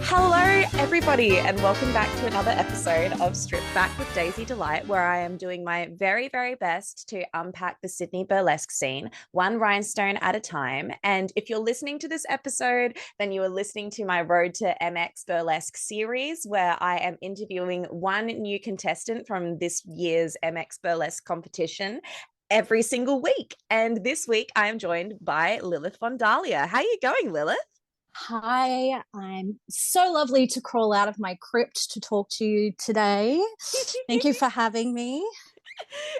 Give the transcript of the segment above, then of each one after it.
Hello, everybody, and welcome back to another episode of Strip Back with Daisy Delight, where I am doing my very, very best to unpack the Sydney burlesque scene, one rhinestone at a time. And if you're listening to this episode, then you are listening to my Road to Mx Burlesque series, where I am interviewing one new contestant from this year's Mx Burlesque competition every single week. And this week, I am joined by Lilith Von Dahlia. How are you going, Lilith? Hi, I'm so lovely to crawl out of my crypt to talk to you today. Thank you for having me.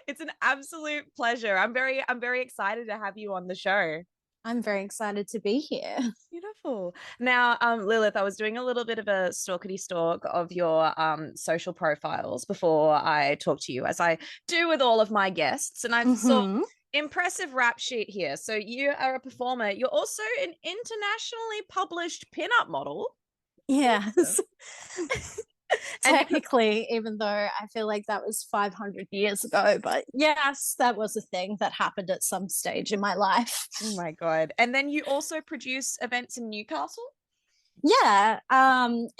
It's an absolute pleasure. I'm very excited to have you on the show. I'm very excited to be here. Beautiful. Now, Lilith, I was doing a little bit of a stalkety stalk of your social profiles before I talk to you, as I do with all of my guests, and I saw impressive rap sheet here. So you are a performer. You're also an internationally published pinup model. Yes. And Technically, even though I feel like that was 500 years ago, but yes, that was a thing that happened at some stage in my life. oh my God. And then you also produce events in Newcastle? Yeah,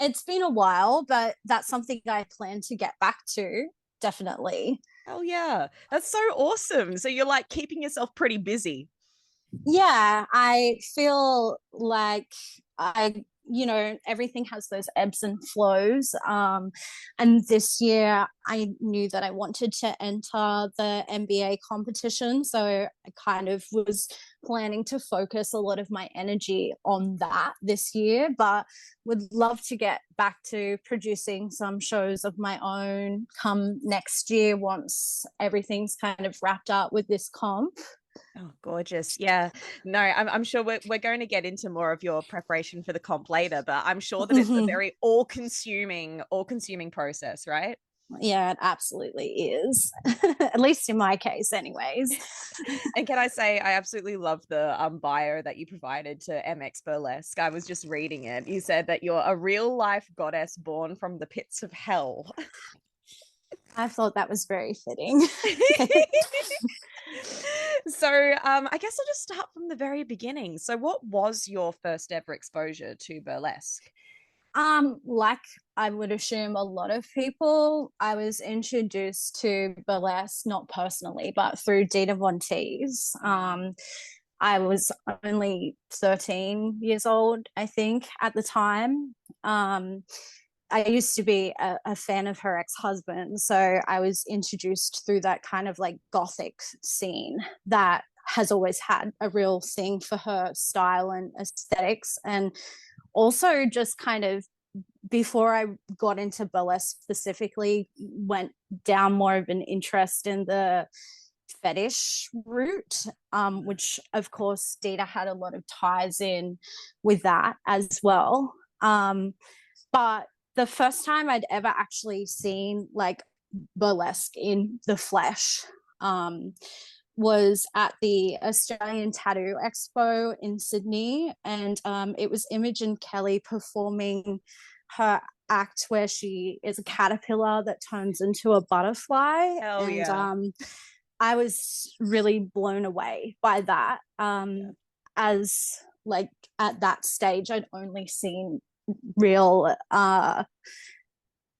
it's been a while, but that's something I plan to get back to, definitely. Oh yeah. That's so awesome. So you're like keeping yourself pretty busy. Yeah, I feel like everything has those ebbs and flows. And this year I knew that I wanted to enter the MBA competition. So I kind of was planning to focus a lot of my energy on that this year, but would love to get back to producing some shows of my own come next year once everything's kind of wrapped up with this comp. Oh, gorgeous. Yeah. No, I'm sure we're going to get into more of your preparation for the comp later, but I'm sure that it's a very all-consuming process, right? Yeah, it absolutely is. At least in my case, anyways. And can I say, I absolutely love the bio that you provided to Mx Burlesque. I was just reading it. You said that you're a real life goddess born from the pits of hell. I thought that was very fitting. So I guess I'll just start from the very beginning. So what was your first ever exposure to burlesque? Like I would assume a lot of people, I was introduced to burlesque, not personally, but through Dita Von Teese. I was only 13 years old, I think, at the time. I used to be a fan of her ex-husband, so I was introduced through that kind of like gothic scene that has always had a real thing for her style and aesthetics. And also just kind of before I got into burlesque specifically, went down more of an interest in the fetish route, which of course Dita had a lot of ties in with that as well. But the first time I'd ever actually seen like burlesque in the flesh was at the Australian Tattoo Expo in Sydney, and it was Imogen Kelly performing her act where she is a caterpillar that turns into a butterfly. Hell And yeah. I was really blown away by that. As like at that stage, I'd only seen real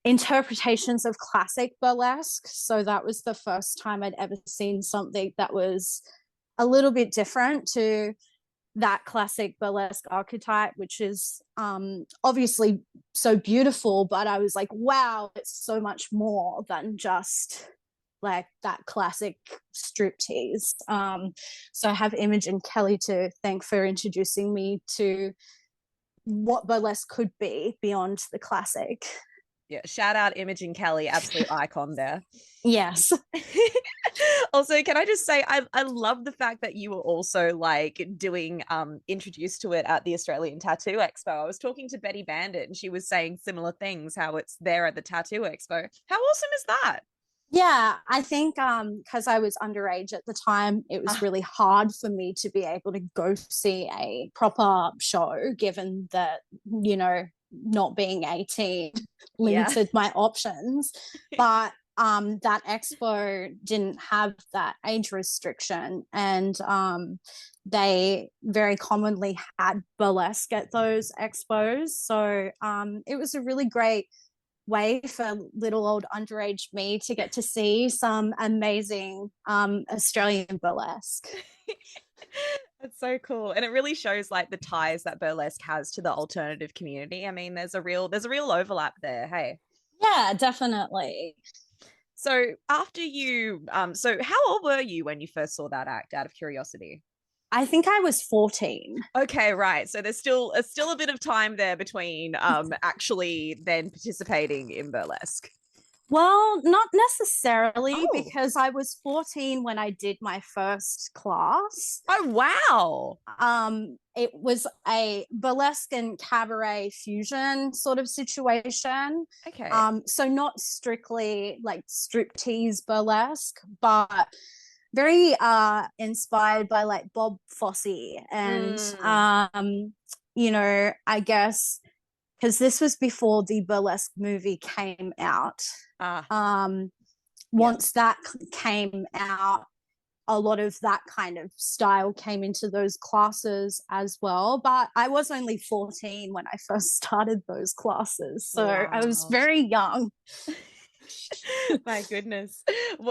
interpretations of classic burlesque. So that was the first time I'd ever seen something that was a little bit different to that classic burlesque archetype, which is obviously so beautiful, but I was like, wow, it's so much more than just like that classic striptease. So I have Imogen Kelly to thank for introducing me to what burlesque could be beyond the classic. Yeah, shout out Imogen Kelly, absolute icon there. Yes. Also, can I just say I love the fact that you were also like doing introduced to it at the Australian Tattoo Expo. I was talking to Betty Bandit and she was saying similar things, how it's there at the Tattoo Expo. How awesome is that? Yeah, I think because I was underage at the time, it was really hard for me to be able to go see a proper show, given that, not being 18 Yeah. limited my options. But that expo didn't have that age restriction, and they very commonly had burlesque at those expos. So it was a really great way for little old underage me to get to see some amazing Australian burlesque. That's so cool. And it really shows like the ties that burlesque has to the alternative community. I mean, there's a real overlap there. Hey. Yeah, definitely. So after you so how old were you when you first saw that act out of curiosity? I think I was 14. Okay, right. So there's still a bit of time there between actually then participating in burlesque. Well, not necessarily, Oh. because I was 14 when I did my first class. Oh wow. It was a burlesque and cabaret fusion sort of situation. Okay. So not strictly like striptease burlesque, but very inspired by like Bob Fosse and I guess because this was before the burlesque movie came out. Um, Yeah. Once that came out, a lot of that kind of style came into those classes as well. But I was only 14 when I first started those classes. So I was Wow. very young. My goodness.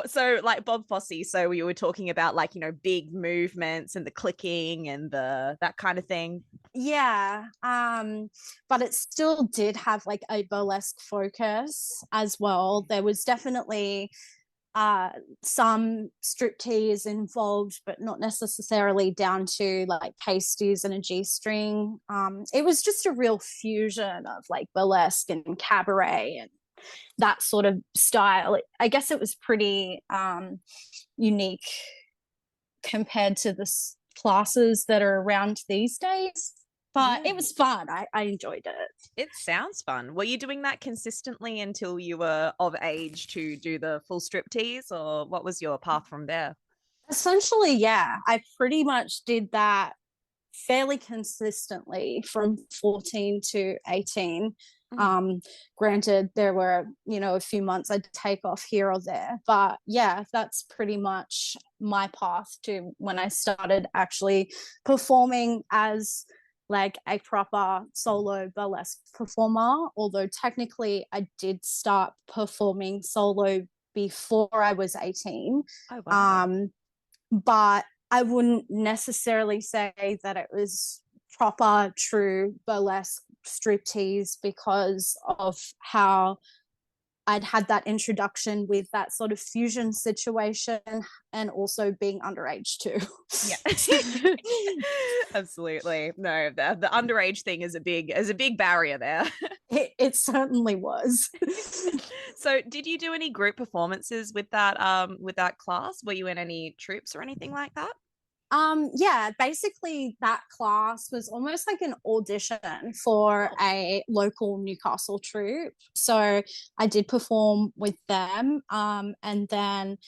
So like Bob Fosse, so you were talking about like, big movements and the clicking and the that kind of thing. Yeah. But it still did have like a burlesque focus as well. There was definitely some striptease involved, but not necessarily down to like pasties and a G-string. It was just a real fusion of like burlesque and cabaret and that sort of style. I guess it was pretty unique compared to the classes that are around these days. But Yeah. it was fun. I enjoyed it. It sounds fun. Were you doing that consistently until you were of age to do the full striptease, or what was your path from there? Essentially, yeah, I pretty much did that fairly consistently from 14 to 18. Granted, there were, a few months I'd take off here or there, but yeah, that's pretty much my path to when I started actually performing as like a proper solo burlesque performer. Although technically I did start performing solo before I was 18. Oh wow. But I wouldn't necessarily say that it was proper, true burlesque striptease because of how I'd had that introduction with that sort of fusion situation and also being underage too. Yeah. Absolutely. No, the underage thing is a big barrier there. It certainly was. So did you do any group performances with that class? Were you in any troupes or anything like that? Yeah, basically that class was almost like an audition for Oh. a local Newcastle troupe. So I did perform with them. And then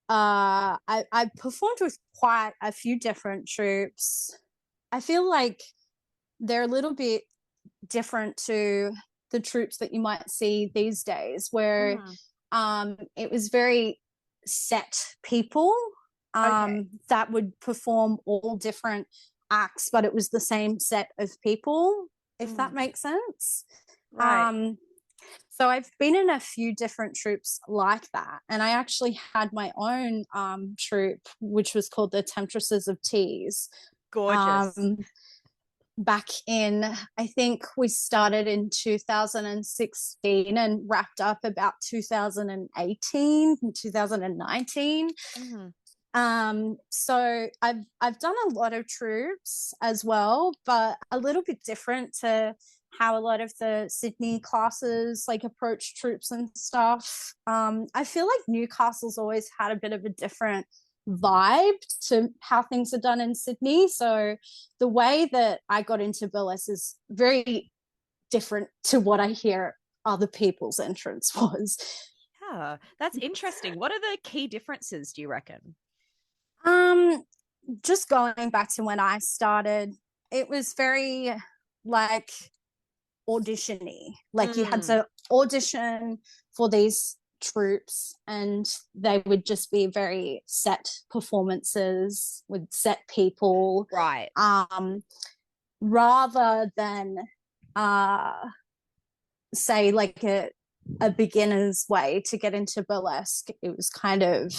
I performed with quite a few different troupes. I feel like they're a little bit different to the troupes that you might see these days, where it was very set people Okay. that would perform all different acts, but it was the same set of people, if that Mm. makes sense. Right. Um, so I've been in a few different troupes like that, and I actually had my own troupe, which was called the Temptresses of Teas. Gorgeous. Um, Back in, I think we started in 2016 and wrapped up about 2018 and 2019. Mhm. So I've done a lot of troupes as well, but a little bit different to how a lot of the Sydney classes like approach troupes and stuff. I feel like Newcastle's always had a bit of a different vibe to how things are done in Sydney. So the way that I got into burlesque is very different to what I hear other people's entrance was. Yeah, that's interesting. What are the key differences, do you reckon? Um, just going back to when I started, it was very like auditiony. Like you had Mm. to audition for these troupes, and they would just be very set performances with set people, Right. rather than say like a beginner's way to get into burlesque. It was kind of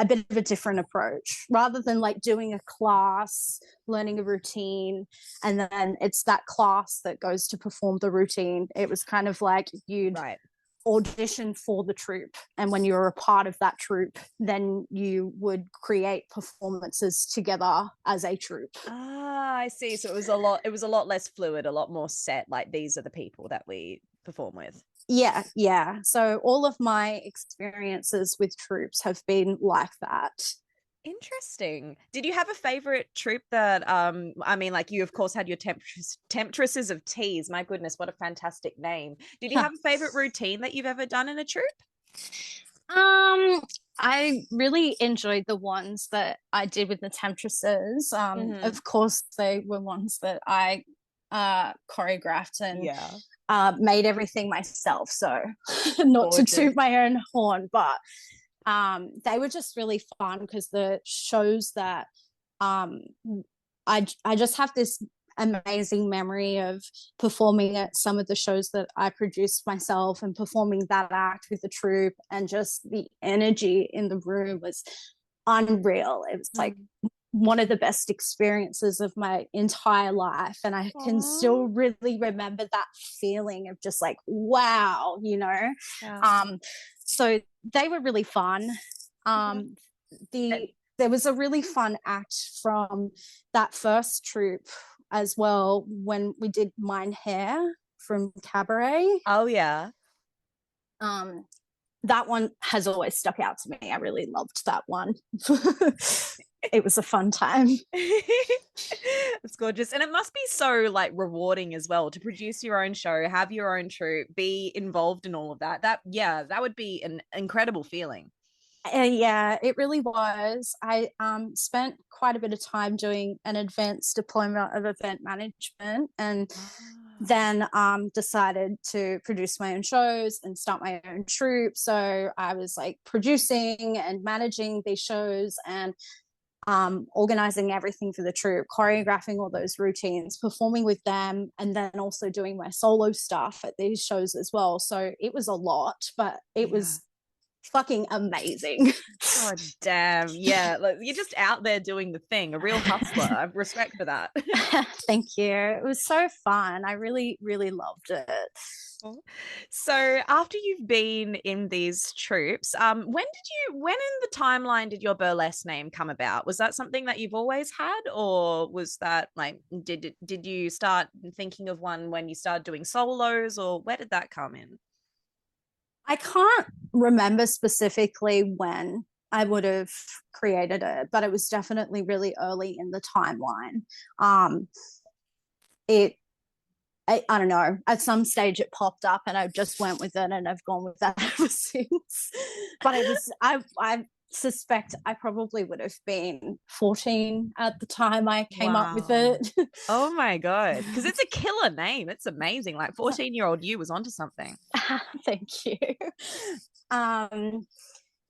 a bit of a different approach, rather than like doing a class, learning a routine, and then it's that class that goes to perform the routine. It was kind of like you'd Right. audition for the troupe, and when you were a part of that troupe, then you would create performances together as a troupe. Ah, I see. So it was a lot less fluid, a lot more set, like these are the people that we perform with. Yeah. So all of my experiences with troupes have been like that. Interesting. Did you have a favorite troupe that I mean, like, you of course had your temptresses of teas. My goodness, what a fantastic name. Did you have a favorite routine that you've ever done in a troupe? I really enjoyed the ones that I did with the temptresses. Of course, they were ones that I choreographed and made everything myself. So not Gorgeous. to toot my own horn, but they were just really fun because the shows that I just have this amazing memory of performing at some of the shows that I produced myself and performing that act with the troupe, and just the energy in the room was unreal. It was like one of the best experiences of my entire life, and I can still really remember that feeling of just like, wow, you know. So they were really fun. There was a really fun act from that first troupe as well when we did Mine Hair from Cabaret. Oh yeah. That one has always stuck out to me. I really loved that one. It was a fun time. It's gorgeous. And it must be so like rewarding as well to produce your own show, have your own troupe, be involved in all of that. That would be an incredible feeling. Yeah, it really was. I spent quite a bit of time doing an advanced diploma of event management, and then decided to produce my own shows and start my own troupe. So I was like producing and managing these shows, and organizing everything for the troupe, choreographing all those routines, performing with them, and then also doing my solo stuff at these shows as well. So it was a lot, but it was fucking amazing. God damn. Yeah. Like, you're just out there doing the thing, a real hustler. I have respect for that. Thank you. It was so fun. I really, really loved it. So after you've been in these troupes, when in the timeline did your burlesque name come about? Was that something that you've always had, or was that like, did you start thinking of one when you started doing solos, or where did that come in? I can't remember specifically when I would have created it, but it was definitely really early in the timeline. I don't know, at some stage it popped up and I just went with it, and I've gone with that ever since. But it was, I suspect I probably would have been 14 at the time I came up with it. Oh my God. Because it's a killer name. It's amazing. Like 14-year-old you was onto something. Thank you.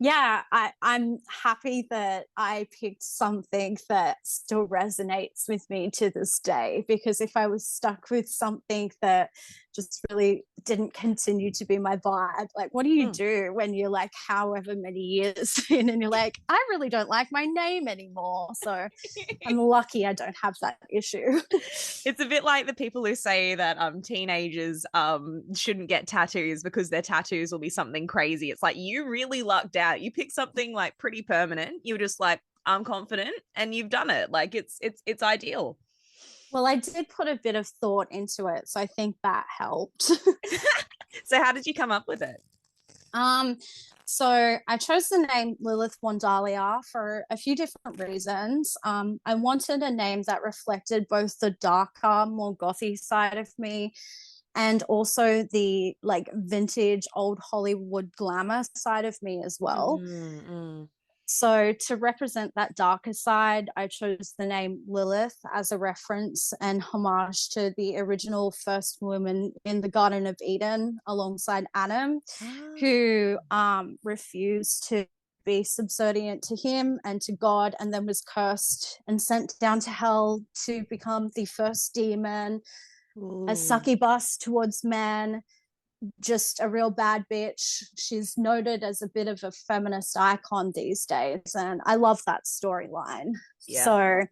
Yeah, I'm happy that I picked something that still resonates with me to this day, because if I was stuck with something that just really didn't continue to be my vibe, like what do you do when you're like however many years in and you're like, I really don't like my name anymore? So I'm lucky I don't have that issue. It's a bit like the people who say that teenagers shouldn't get tattoos because their tattoos will be something crazy. It's like, you really lucked out. You picked something like pretty permanent. You were just like, I'm confident, and you've done it. Like it's ideal. Well, I did put a bit of thought into it, so I think that helped. So how did you come up with it? So I chose the name Lilith Von Dahlia for a few different reasons. I wanted a name that reflected both the darker, more gothy side of me, and also the like vintage old Hollywood glamour side of me as well. So to represent that darker side, I chose the name Lilith as a reference and homage to the original first woman in the Garden of Eden alongside Adam, Ah. who refused to be subservient to him and to God, and then was cursed and sent down to hell to become the first demon, a Ooh. succubus towards man, just a real bad bitch. She's noted as a bit of a feminist icon these days, and I love that storyline. Yeah. So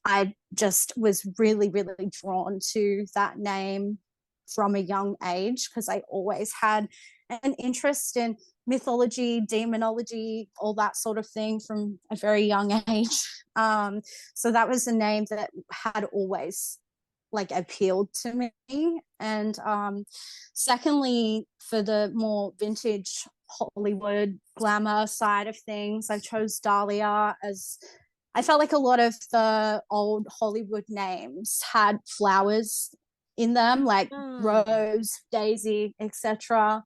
I just was really, really drawn to that name from a young age because I always had an interest in mythology, demonology, all that sort of thing from a very young age. So that was a name that had always like appealed to me. And secondly, for the more vintage Hollywood glamour side of things, I chose Dahlia as I felt like a lot of the old Hollywood names had flowers in them, like Mm. rose, daisy, etc.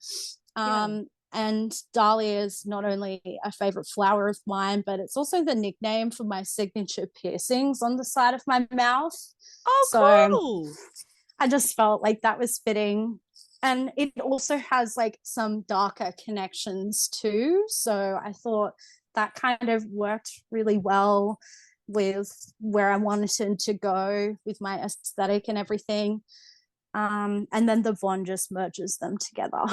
Yeah. And Dahlia is not only a favorite flower of mine, but it's also the nickname for my signature piercings on the side of my mouth. Oh, So cool. I just felt like that was fitting. And it also has like some darker connections too. So I thought that kind of worked really well with where I wanted to go with my aesthetic and everything. And then the Von just merges them together.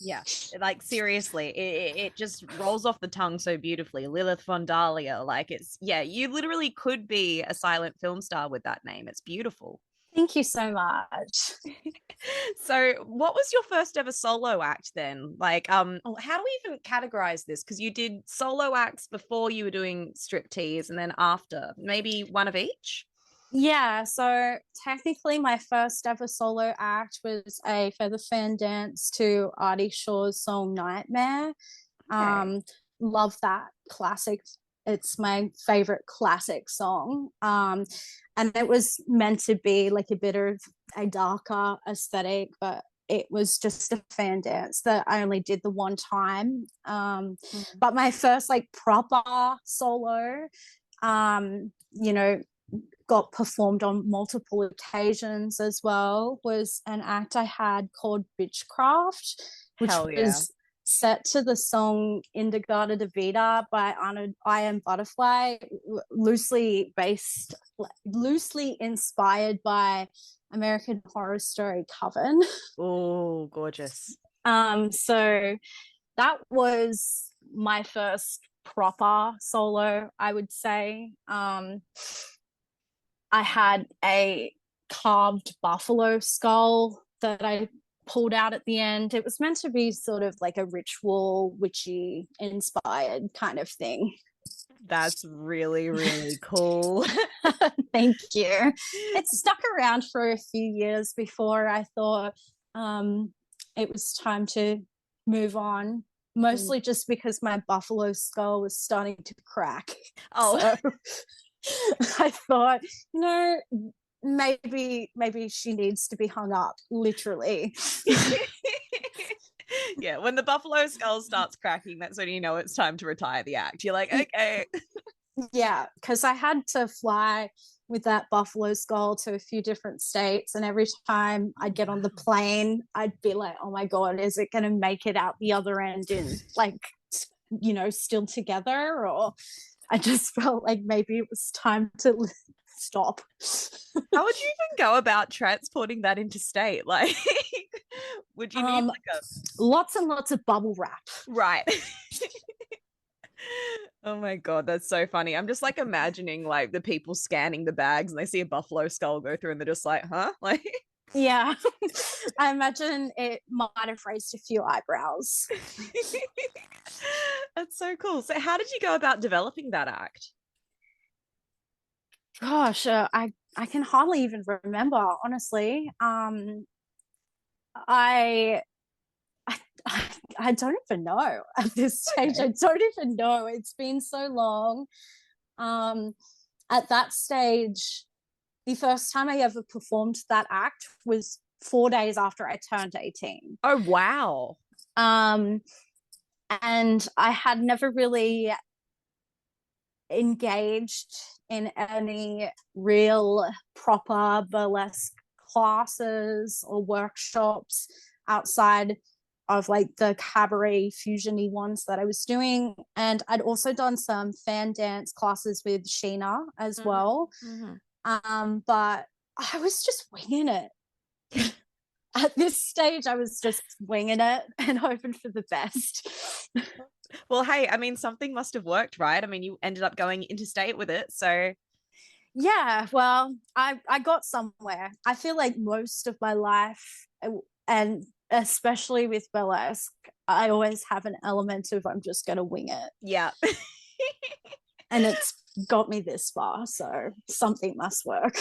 Yeah, like seriously, it just rolls off the tongue so beautifully. Lilith Von Dahlia, like it's yeah, you literally could be a silent film star with that name. It's beautiful. Thank you so much. So, what was your first ever solo act then? Like, how do we even categorize this? Because you did solo acts before you were doing striptease, and then after, maybe one of each. Yeah, so technically my first ever solo act was a feather fan dance to Artie Shaw's song Nightmare. Okay. Um, love that classic. It's my favorite classic song. And it was meant to be like a bit of a darker aesthetic, but it was just a fan dance that I only did the one time. Mm. But my first like proper solo, you know, got performed on multiple occasions as well was an act I had called Bitchcraft, which Hell yeah. was set to the song Indigada de Vida by I Am Butterfly, loosely inspired by American Horror Story Coven. Oh, gorgeous. So that was my first proper solo, I would say. I had a carved buffalo skull that I pulled out at the end. It was meant to be sort of like a ritual, witchy inspired kind of thing. That's really, really cool. Thank you. It stuck around for a few years before I thought it was time to move on. Mostly just because my buffalo skull was starting to crack. Oh. So I thought, you know, maybe she needs to be hung up, literally. Yeah, when the buffalo skull starts cracking, that's when you know it's time to retire the act. You're like, okay. Yeah, because I had to fly with that buffalo skull to a few different states, and every time I'd get on the plane, I'd be like, oh my god, is it going to make it out the other end in like, still together? Or I just felt like maybe it was time to stop. How would you even go about transporting that into state? Like, would you need like a Lots and lots of bubble wrap. right? Oh my god, that's so funny. I'm just like imagining like the people scanning the bags and they see a buffalo skull go through and they're just like, huh? Like, yeah, I imagine it might have raised a few eyebrows. that's so cool. So, how did you go about developing that act? Gosh, I can hardly even remember, honestly. I, I I don't even know at this stage. Okay. I don't even know. It's been so long. Um, at that stage, the first time I ever performed that act was 4 days after I turned 18. Oh wow. Um, and I had never really engaged in any real proper burlesque classes or workshops outside of like the cabaret fusiony ones that I was doing. And I'd also done some fan dance classes with Sheena as well. But I was just winging it. At this stage, I was just winging it and hoping for the best. Well, hey, I mean, something must have worked, right? I mean, you ended up going interstate with it, so Yeah, well, I got somewhere. I feel like most of my life, and especially with burlesque, I always have an element of I'm just going to wing it. yeah. And it's got me this far, so something must work.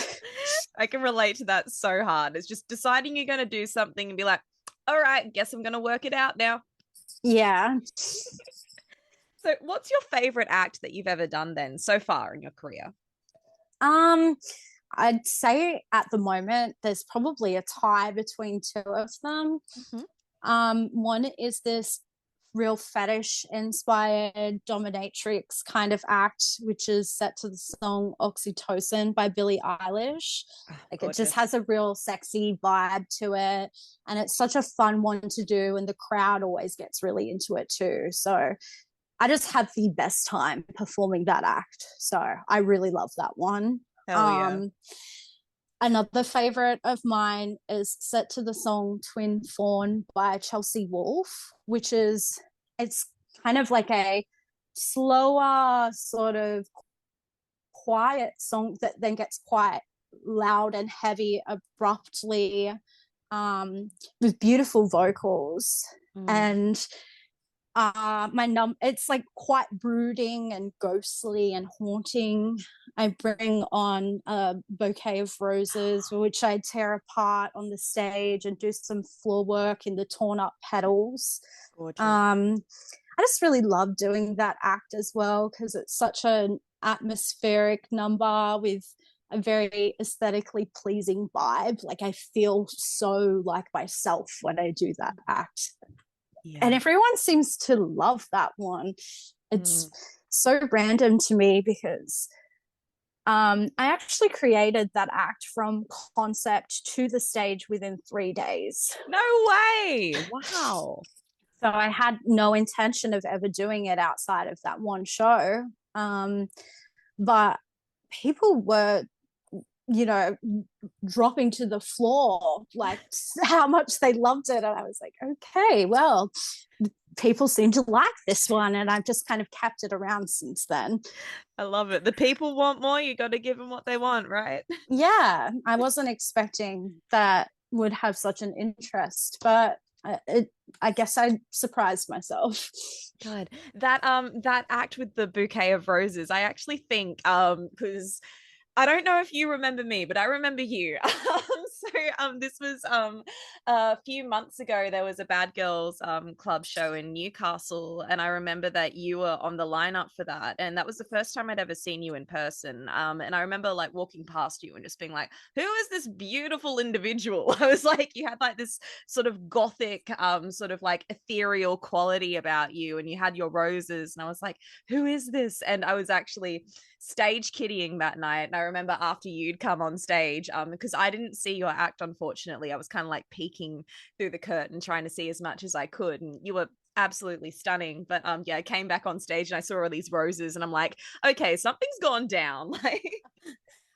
I can relate to that so hard. It's just deciding you're going to do something and be like, all right, guess I'm going to work it out now. Yeah. So what's your favorite act that you've ever done then so far in your career? I'd say at the moment there's probably a tie between two of them. One is this real fetish inspired dominatrix kind of act, which is set to the song Oxytocin by Billie Eilish. Like Gorgeous. it just has a real sexy vibe to it, and it's such a fun one to do, and the crowd always gets really into it too. So I just have the best time performing that act. So I really love that one. Hell yeah. Another favorite of mine is set to the song Twin Fawn by Chelsea Wolfe, which is, it's kind of like a slower, sort of quiet song that then gets quite loud and heavy abruptly, with beautiful vocals. And it's like quite brooding and ghostly and haunting. I bring on a bouquet of roses, which I tear apart on the stage and do some floor work in the torn up petals. I just really love doing that act as well, because it's such an atmospheric number with a very aesthetically pleasing vibe. Like I feel so like myself when I do that act. Yeah. And everyone seems to love that one. It's so random to me because I actually created that act from concept to the stage within 3 days. No way. Wow. So I had no intention of ever doing it outside of that one show. But people were, dropping to the floor like how much they loved it, and I was like, okay, well, people seem to like this one, and I've just kind of kept it around since then. I love it. The people want more, you got to give them what they want, right? Yeah, I wasn't expecting that would have such an interest, but I guess I surprised myself. God, that act with the bouquet of roses, I actually think because I don't know if you remember me, but I remember you. This was a few months ago. There was a Bad Girls club show in Newcastle, and I remember that you were on the lineup for that. And that was the first time I'd ever seen you in person. And I remember like walking past you and just being like, "Who is this beautiful individual?" I was like, you had like this sort of gothic, sort of like ethereal quality about you, and you had your roses, and I was like, "Who is this?" And I was actually stage kidding that night, and I remember after you'd come on stage, because I didn't see your act, unfortunately. I was kind of like peeking through the curtain trying to see as much as I could, and you were absolutely stunning. But yeah, I came back on stage and I saw all these roses, and I'm like, okay, something's gone down. Like,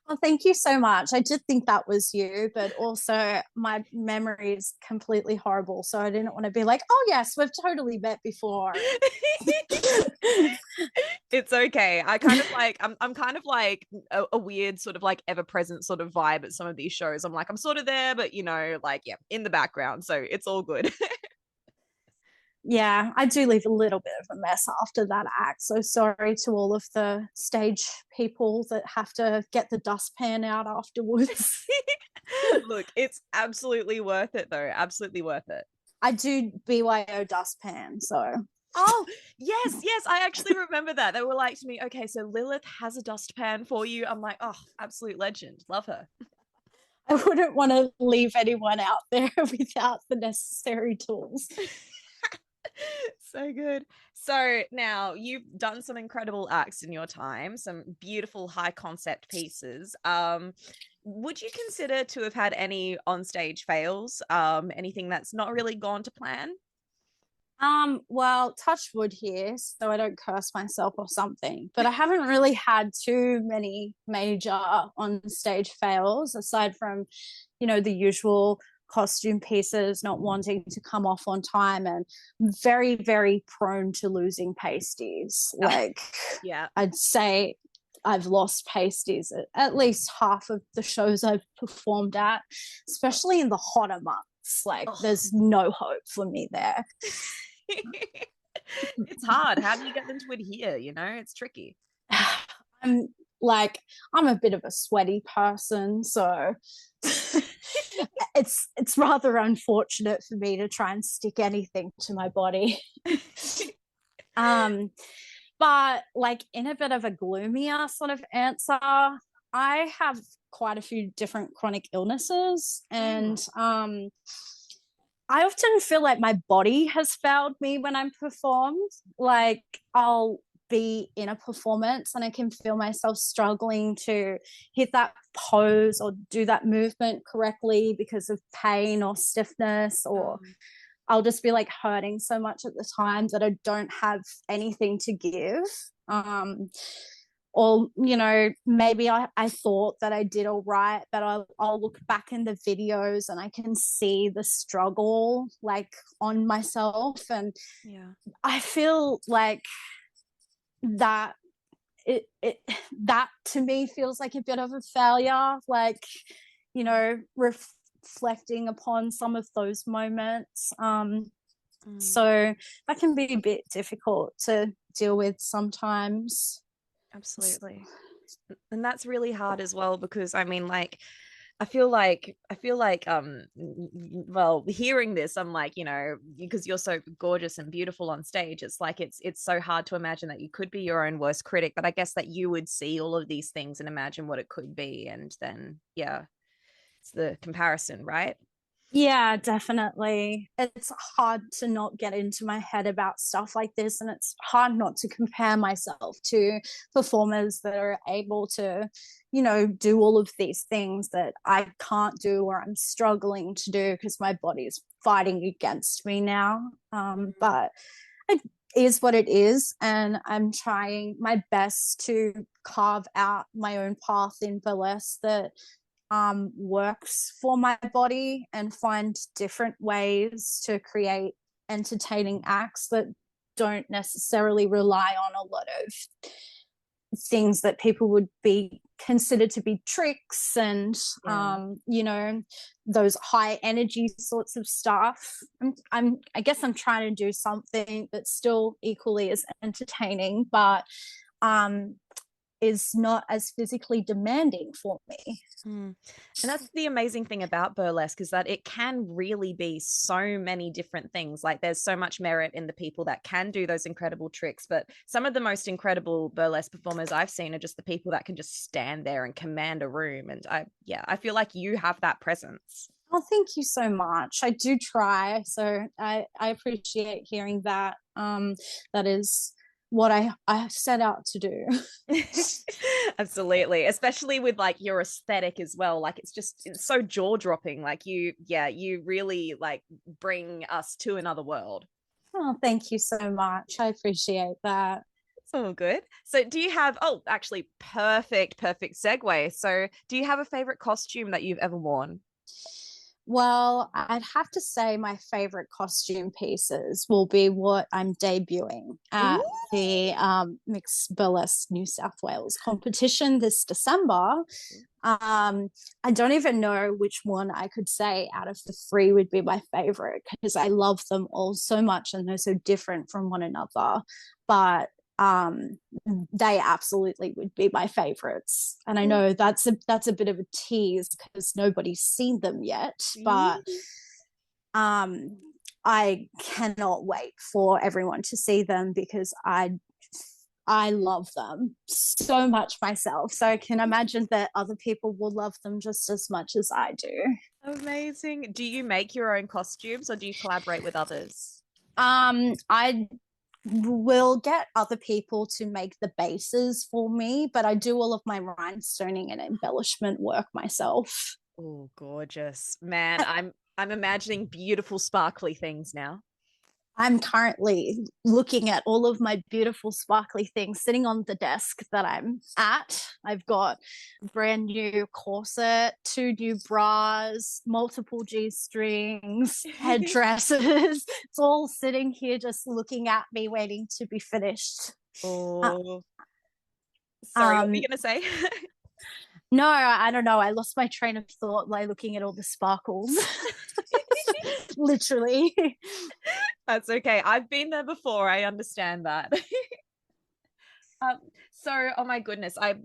well, thank you so much. I did think that was you, but also my memory is completely horrible, so I didn't want to be like, oh yes, we've totally met before. It's okay. I kind of like I'm kind of like a weird sort of like ever-present sort of vibe at some of these shows. I'm like, I'm sort of there, but like, yeah, in the background, so it's all good. Yeah, I do leave a little bit of a mess after that act, so sorry to all of the stage people that have to get the dustpan out afterwards. Look, it's absolutely worth it though. Absolutely worth it. I do BYO dustpan, so. Oh, yes, I actually remember that. They were like to me, okay, so Lilith has a dustpan for you. I'm like, oh, absolute legend. Love her. I wouldn't want to leave anyone out there without the necessary tools. So good. So now you've done some incredible acts in your time, some beautiful high concept pieces. Would you consider to have had any onstage fails? Anything that's not really gone to plan? Well, touch wood here, so I don't curse myself or something, but I haven't really had too many major on stage fails aside from, the usual costume pieces not wanting to come off on time and very, very prone to losing pasties. Like, Yeah. I'd say I've lost pasties at least half of the shows I've performed at, especially in the hotter months. Like, there's no hope for me there. It's hard. How do you get them to adhere? It's tricky. I'm I'm a bit of a sweaty person, so it's rather unfortunate for me to try and stick anything to my body. But like in a bit of a gloomier sort of answer, I have quite a few different chronic illnesses, and I often feel like my body has failed me when I'm performed. Like I'll be in a performance and I can feel myself struggling to hit that pose or do that movement correctly because of pain or stiffness, or I'll just be like hurting so much at the time that I don't have anything to give. Or maybe I thought that I did all right, but I'll look back in the videos and I can see the struggle like on myself, and I feel like that that to me feels like a bit of a failure, like reflecting upon some of those moments. So that can be a bit difficult to deal with sometimes. Absolutely. And that's really hard as well, because I mean, like, I feel like well, hearing this, I'm like, because you're so gorgeous and beautiful on stage, it's like it's so hard to imagine that you could be your own worst critic, but I guess that you would see all of these things and imagine what it could be, and then it's the comparison, right? Yeah, definitely. It's hard to not get into my head about stuff like this, and it's hard not to compare myself to performers that are able to, do all of these things that I can't do or I'm struggling to do because my body's fighting against me now. But it is what it is, and I'm trying my best to carve out my own path in burlesque that works for my body and find different ways to create entertaining acts that don't necessarily rely on a lot of things that people would be considered to be tricks and those high energy sorts of stuff. I guess I'm trying to do something that's still equally as entertaining, but is not as physically demanding for me. And that's the amazing thing about burlesque, is that it can really be so many different things. Like there's so much merit in the people that can do those incredible tricks, but some of the most incredible burlesque performers I've seen are just the people that can just stand there and command a room. And I feel like you have that presence. Oh, thank you so much. I do try, so I appreciate hearing that. That is what I set out to do. Absolutely, especially with like your aesthetic as well. Like it's so jaw-dropping. Like you really like bring us to another world. Oh, thank you so much. I appreciate that. It's all good. So do you have actually perfect segue. So do you have a favorite costume that you've ever worn? Well, I'd have to say my favorite costume pieces will be what I'm debuting at the Mx Burlesque New South Wales competition this December. I don't even know which one I could say out of the three would be my favorite, because I love them all so much and they're so different from one another. But they absolutely would be my favorites, and I know that's a bit of a tease because nobody's seen them yet, but I cannot wait for everyone to see them because I love them so much myself, so I can imagine that other people will love them just as much as I do. Amazing. Do you make your own costumes or do you collaborate with others? I will get other people to make the bases for me, but I do all of my rhinestoning and embellishment work myself. Oh, gorgeous. Man, I'm imagining beautiful sparkly things now. I'm currently looking at all of my beautiful sparkly things sitting on the desk that I'm at. I've got a brand new corset, two new bras, multiple G strings, headdresses. It's all sitting here just looking at me, waiting to be finished. Uh, Oh, sorry, what were you um, gonna say? no, I don't know. I lost my train of thought by looking at all the sparkles. Literally. That's okay. I've been there before. I understand that. Um, so oh my goodness, I'm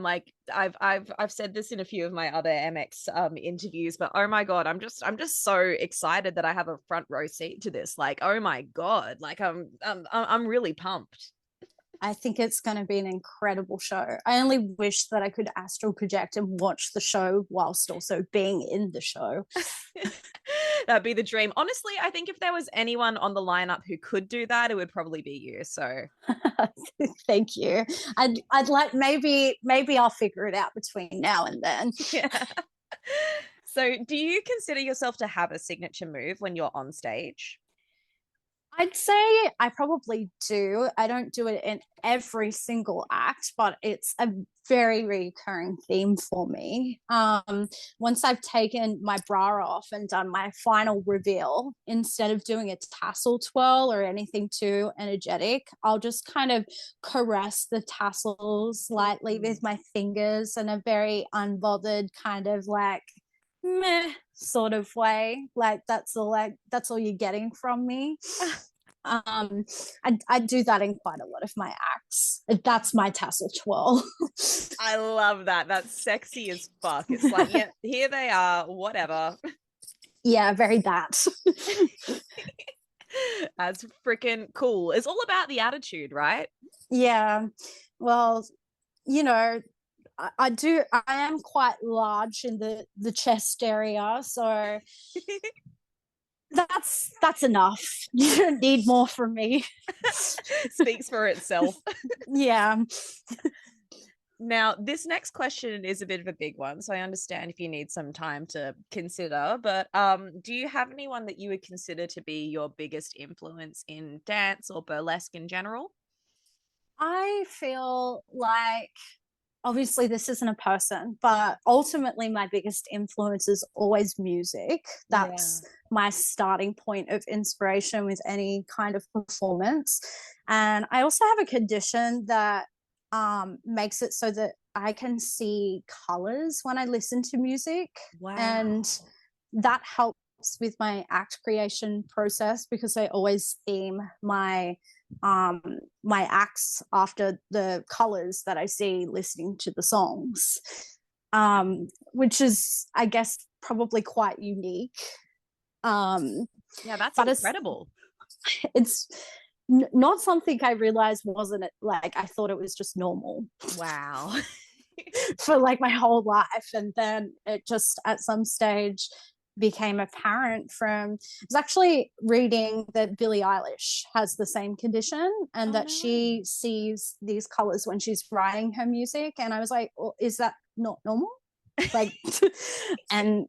like I've said this in a few of my other MX interviews, but oh my god, I'm just so excited that I have a front row seat to this. Like, oh my god, like I'm really pumped. I think it's going to be an incredible show. I only wish that I could astral project and watch the show whilst also being in the show. That'd be the dream. Honestly, I think if there was anyone on the lineup who could do that, it would probably be you. So Thank you. I'd like maybe I'll figure it out between now and then. yeah. So do you consider yourself to have a signature move when you're on stage? I'd say I probably do. I don't do it in every single act, but it's a very recurring theme for me. Once I've taken my bra off and done my final reveal, instead of doing a tassel twirl or anything too energetic, I'll just kind of caress the tassels lightly with my fingers in a very unbothered kind of like meh sort of way. That's all you're getting from me. I do that in quite a lot of my acts. That's my tassel twirl. I love that. That's sexy as fuck. It's like, yeah, here they are, whatever. Yeah, very that. That's freaking cool. It's all about the attitude, right? Yeah. Well, you know, I am quite large in the chest area, so that's enough. You don't need more from me. Speaks for itself. Yeah. Now, this next question is a bit of a big one, so I understand if you need some time to consider, but do you have anyone that you would consider to be your biggest influence in dance or burlesque in general? I feel like obviously this isn't a person, but ultimately my biggest influence is always music. Yeah. That's my starting point of inspiration with any kind of performance. And I also have a condition that makes it so that I can see colors when I listen to music. Wow. And that helps with my act creation process because I always theme um my acts after the colors that I see listening to the songs, which is I guess probably quite unique. Yeah, that's But incredible. it's not something I realized wasn't like I thought it was just normal Wow. for like my whole life, and then it just at some stage became apparent from I was actually reading that Billie Eilish has the same condition and Oh, that no way. she sees these colors when she's writing her music, and I was like, well, is that not normal? Like and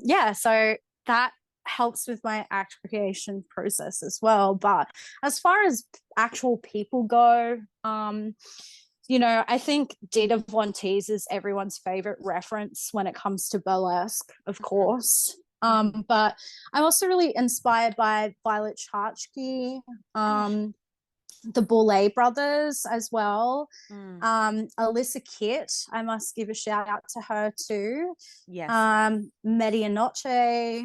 yeah, so that helps with my act creation process as well. But as far as actual people go, I think Dita Von Teese is everyone's favorite reference when it comes to burlesque, of course. But I'm also really inspired by Violet Chachki, the Boulay brothers as well. Alyssa Kitt, I must give a shout out to her too. Yes. Medianoche,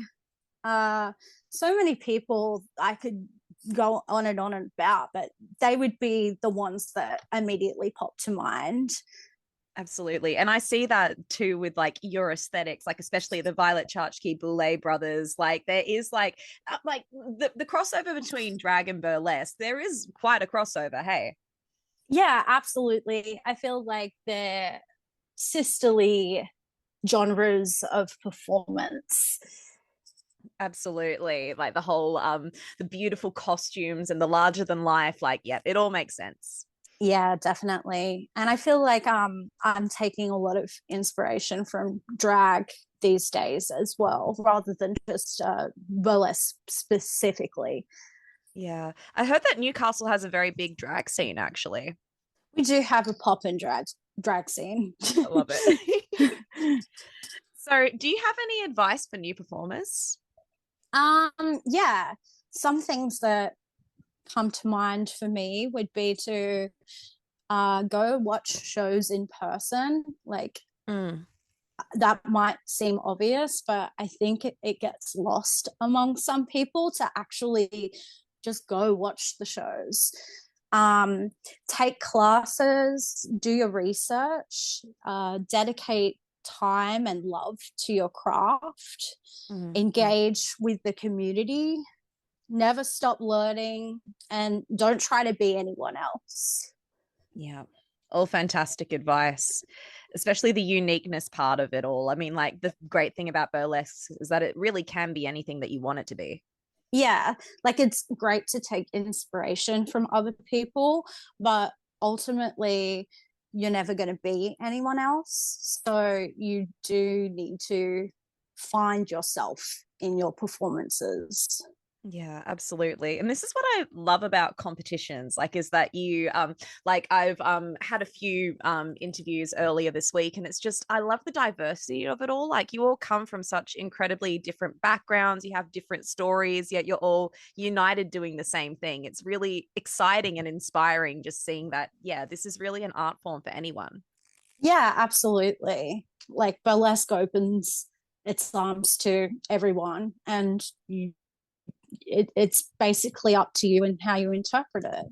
so many people I could go on and about, but they would be the ones that immediately pop to mind. Absolutely. And I see that too with like your aesthetics, like especially the Violet Chachki Boulay brothers. Like there is like the crossover between drag and burlesque. There is quite a crossover. Hey. Yeah, absolutely. I feel like they're sisterly genres of performance. Absolutely. Like the whole the beautiful costumes and the larger than life, like, yeah, it all makes sense. Yeah, definitely. And I feel like I'm taking a lot of inspiration from drag these days as well, rather than just burlesque specifically. Yeah. I heard that Newcastle has a very big drag scene actually. We do have a pop and drag scene. I love it. So, do you have any advice for new performers? Yeah, some things that come to mind for me would be to go watch shows in person. Like Mm. that might seem obvious, but I think it gets lost among some people to actually just go watch the shows. Um, Take classes, do your research, dedicate time and love to your craft, Mm. engage with the community, never stop learning, and don't try to be anyone else. Yeah. All fantastic advice, especially the uniqueness part of it all. I mean, like the great thing about burlesque is that it really can be anything that you want it to be. Yeah, like it's great to take inspiration from other people, but ultimately you're never going to be anyone else. So you do need to find yourself in your performances. Yeah, absolutely. And this is what I love about competitions, like is that you like I've had a few interviews earlier this week and it's just I love the diversity of it all. Like you all come from such incredibly different backgrounds, you have different stories, yet you're all united doing the same thing. It's really exciting and inspiring just seeing that, yeah, this is really an art form for anyone. Yeah, absolutely. Like burlesque opens its arms to everyone, and it's basically up to you and how you interpret it.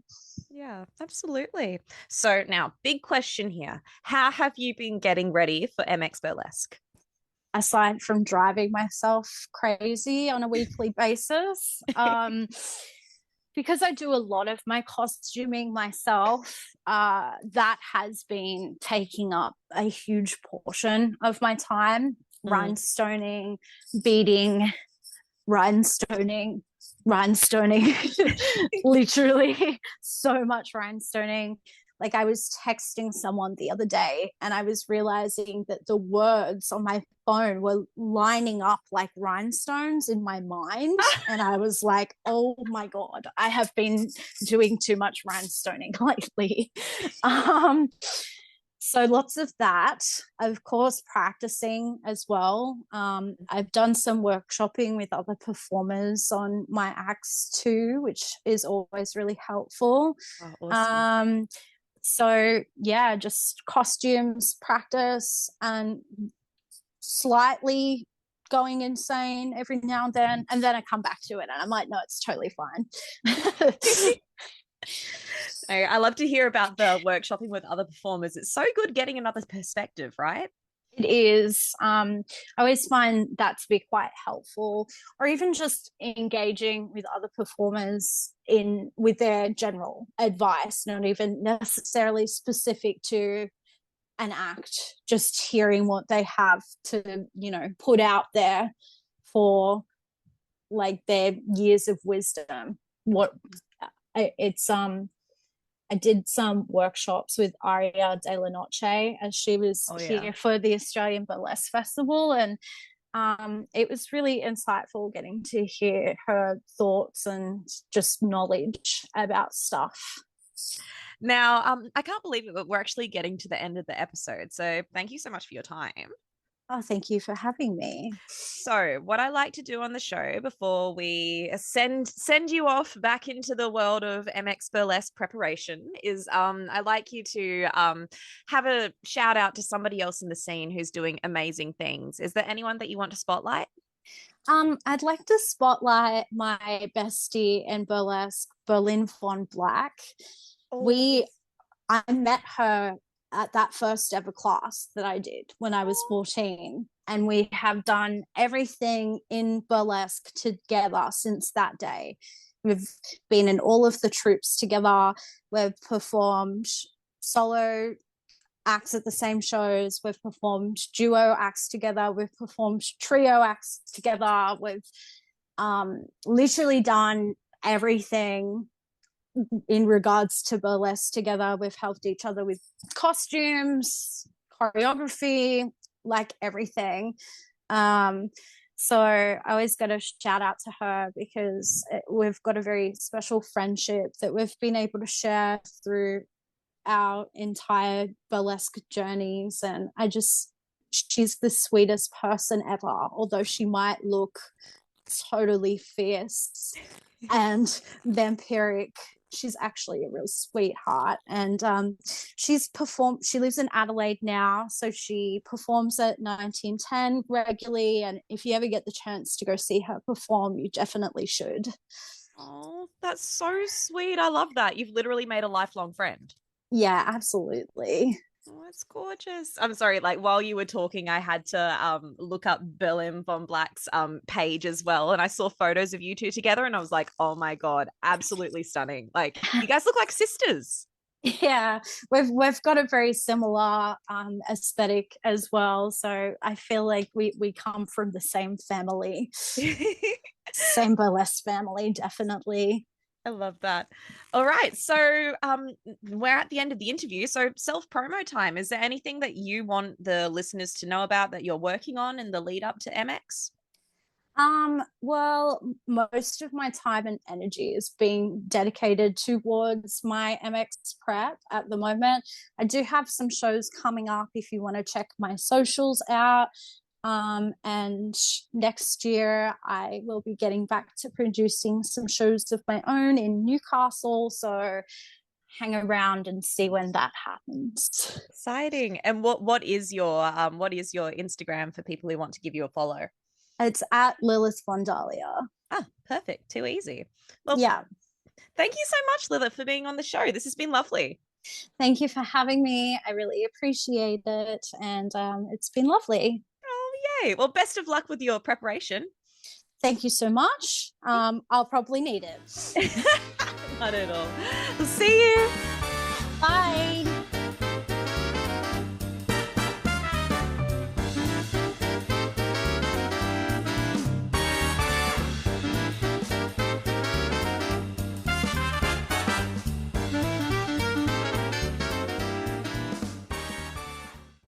Yeah, absolutely. So now, big question here. How have you been getting ready for MX Burlesque? Aside from driving myself crazy on a weekly basis, because I do a lot of my costuming myself, that has been taking up a huge portion of my time. Mm. Rhinestoning, beading, rhinestoning, rhinestoning, literally so much rhinestoning. Like I was texting someone the other day and I was realizing that the words on my phone were lining up like rhinestones in my mind. And I was like, oh my God, I have been doing too much rhinestoning lately. Um, so lots of that, of course, practicing as well. I've done some workshopping with other performers on my acts too, which is always really helpful. Oh, awesome. um so yeah, just costumes practice and slightly going insane every now and then I come back to it and I'm like, no, it's totally fine. I love to hear about the workshopping with other performers. It's so good getting another perspective, right? It is. I always find that to be quite helpful, or even just engaging with other performers in with their general advice, not even necessarily specific to an act, just hearing what they have to, put out there for like their years of wisdom. What it's I did some workshops with Aria de la Noche as she was Oh yeah. here for the Australian Burlesque Festival. And it was really insightful getting to hear her thoughts and just knowledge about stuff. Now, I can't believe it, but we're actually getting to the end of the episode. So thank you so much for your time. Oh, thank you for having me. So, what I like to do on the show before we send you off back into the world of MX Burlesque preparation is I like you to have a shout out to somebody else in the scene who's doing amazing things. Is there anyone that you want to spotlight? I'd like to spotlight my bestie in burlesque, Berlin von Black. Oh, We yes. I met her at that first ever class that I did when I was 14. And we have done everything in burlesque together since that day. We've been in all of the troupes together. We've performed solo acts at the same shows. We've performed duo acts together. We've performed trio acts together. We've literally done everything in regards to burlesque together. We've helped each other with costumes, choreography, like everything. So I always got to shout out to her because we've got a very special friendship that we've been able to share through our entire burlesque journeys. And she's the sweetest person ever, although she might look totally fierce and vampiric. She's actually a real sweetheart. And she lives in Adelaide now, so she performs at 1910 regularly, and if you ever get the chance to go see her perform, you definitely should. Oh, that's so sweet. I love that. You've literally made a lifelong friend. Yeah, absolutely. Oh, it's gorgeous. I'm sorry, like while you were talking, I had to look up Lilith Von Black's page as well. And I saw photos of you two together and I was like, oh my God, absolutely stunning. Like you guys look like sisters. Yeah, we've got a very similar aesthetic as well. So I feel like we come from the same family. Same burlesque family, definitely. I love that. All right. So we're at the end of the interview. So self-promo time. Is there anything that you want the listeners to know about that you're working on in the lead up to MX? Well, most of my time and energy is being dedicated towards my MX prep at the moment. I do have some shows coming up if you want to check my socials out. And next year I will be getting back to producing some shows of my own in Newcastle. So hang around and see when that happens. Exciting. And what is your Instagram for people who want to give you a follow? It's at Lilith Von Dahlia. Ah, perfect. Too easy. Well, yeah. Thank you so much, Lilith, for being on the show. This has been lovely. Thank you for having me. I really appreciate it. And it's been lovely. Oh, yay. Well, best of luck with your preparation. Thank you so much. I'll probably need it. Not at all. We'll see you. Bye.